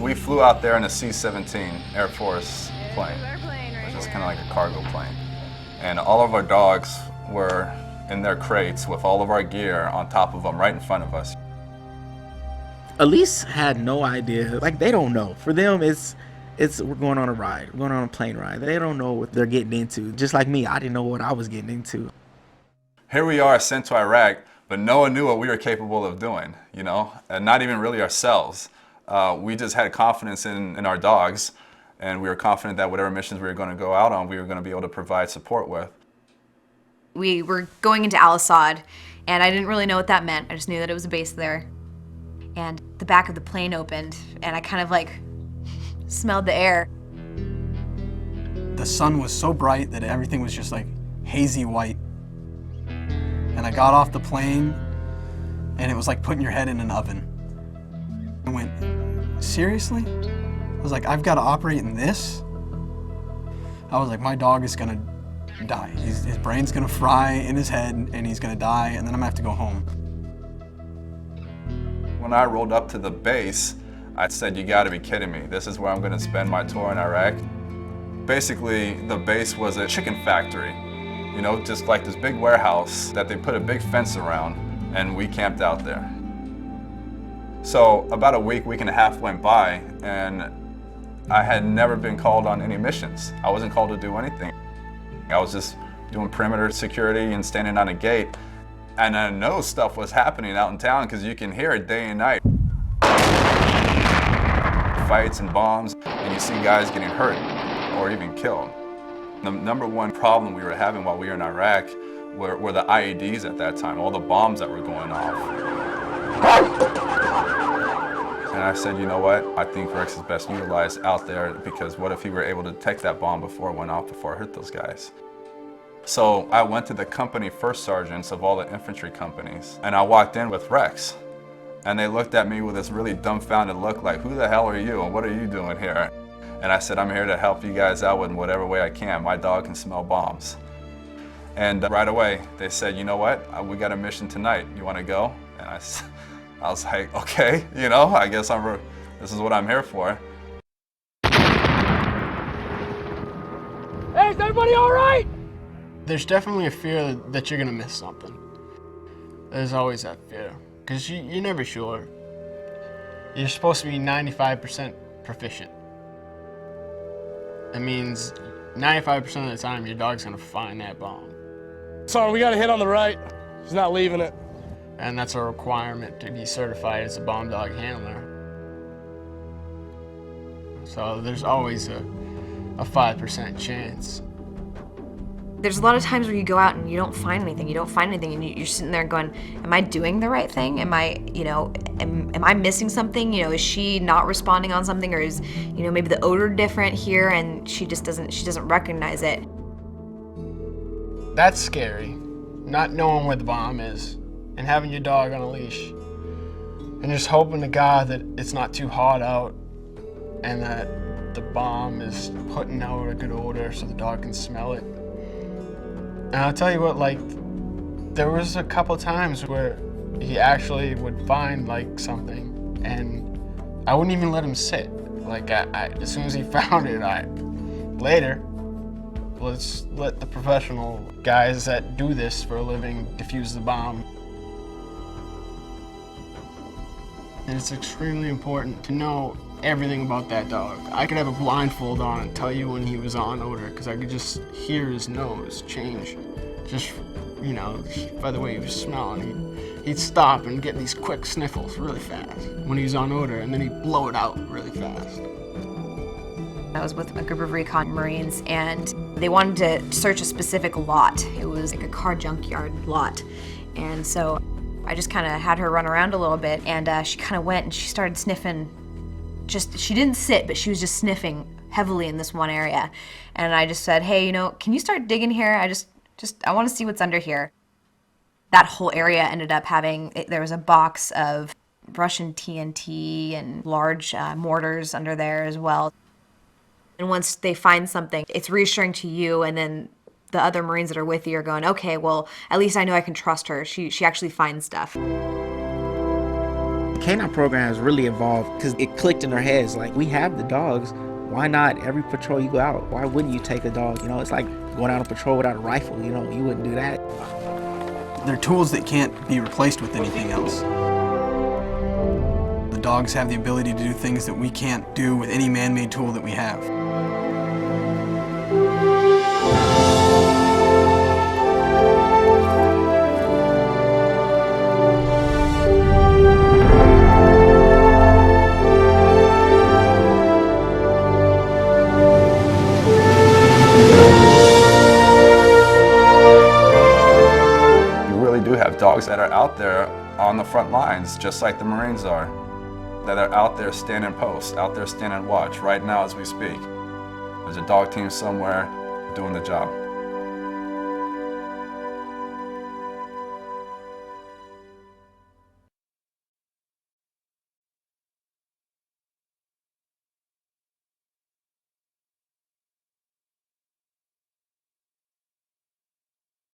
We flew out there in a C-17 Air Force plane, which is kind of like a cargo plane. And all of our dogs were in their crates with all of our gear on top of them right in front of us. Elise had no idea. Like, they don't know. For them, it's we're going on a ride. We're going on a plane ride. They don't know what they're getting into. Just like me, I didn't know what I was getting into. Here we are sent to Iraq, but no one knew what we were capable of doing, you know, and not even really ourselves. We just had confidence in our dogs, and we were confident that whatever missions we were going to go out on, we were going to be able to provide support with. We were going into Al-Assad, and I didn't really know what that meant. I just knew that it was a base there. And the back of the plane opened, and I kind of like smelled the air. The sun was so bright that everything was just like hazy white. And I got off the plane, and it was like putting your head in an oven. I went, seriously? I was like, I've got to operate in this? I was like, my dog is gonna die. His brain's gonna fry in his head, and he's gonna die, and then I'm gonna have to go home. When I rolled up to the base, I said, you gotta be kidding me. This is where I'm gonna spend my tour in Iraq. Basically, the base was a chicken factory. You know, just like this big warehouse that they put a big fence around, and we camped out there. So about a week and a half went by, and I had never been called on any missions. I wasn't called to do anything. I was just doing perimeter security and standing on a gate. And I know stuff was happening out in town because you can hear it day and night. Fights and bombs, and you see guys getting hurt or even killed. The number one problem we were having while we were in Iraq were the IEDs at that time, all the bombs that were going off. And I said, you know what? I think Rex is best utilized out there because what if he were able to detect that bomb before it went off, before it hit those guys? So I went to the company first sergeants of all the infantry companies, and I walked in with Rex. And they looked at me with this really dumbfounded look like, who the hell are you and what are you doing here? And I said, I'm here to help you guys out in whatever way I can. My dog can smell bombs. And right away, they said, you know what? We got a mission tonight. You want to go? And I was like, okay, you know, I guess this is what I'm here for. Hey, is everybody all right? There's definitely a fear that you're gonna miss something. There's always that fear, because you're never sure. You're supposed to be 95% proficient. That means 95% of the time your dog's gonna find that bomb. Sorry, we got a hit on the right. He's not leaving it. And that's a requirement to be certified as a bomb dog handler. So there's always a 5% chance. There's a lot of times where you go out and you don't find anything. You don't find anything, and you're sitting there going, am I doing the right thing? Am I, you know, am I missing something? You know, is she not responding on something, or is, you know, maybe the odor different here and she doesn't recognize it? That's scary, not knowing where the bomb is and having your dog on a leash and just hoping to God that it's not too hot out and that the bomb is putting out a good odor so the dog can smell it. And I'll tell you what, like, there was a couple times where he actually would find, like, something, and I wouldn't even let him sit. Like, as soon as he found it, later, let's let the professional guys that do this for a living defuse the bomb. And it's extremely important to know everything about that dog. I could have a blindfold on and tell you when he was on odor because I could just hear his nose change. Just, you know, by the way he was smelling. He'd stop and get these quick sniffles really fast when he was on odor, and then he'd blow it out really fast. I was with a group of recon Marines, and they wanted to search a specific lot. It was like a car junkyard lot. And so I just kind of had her run around a little bit, and she kind of went and she started sniffing. She didn't sit, but she was just sniffing heavily in this one area. And I just said, hey, you know, can you start digging here? I want to see what's under here. That whole area ended up there was a box of Russian TNT and large mortars under there as well. And once they find something, it's reassuring to you, and then the other Marines that are with you are going, okay, well, at least I know I can trust her. She actually finds stuff. The K9 program has really evolved because it clicked in their heads, like, we have the dogs. Why not every patrol you go out? Why wouldn't you take a dog? You know, it's like going out on patrol without a rifle. You know, you wouldn't do that. They're tools that can't be replaced with anything else. The dogs have the ability to do things that we can't do with any man-made tool that we have. Do have dogs that are out there on the front lines, just like the Marines are, that are out there standing post, out there standing watch right now as we speak. There's a dog team somewhere doing the job.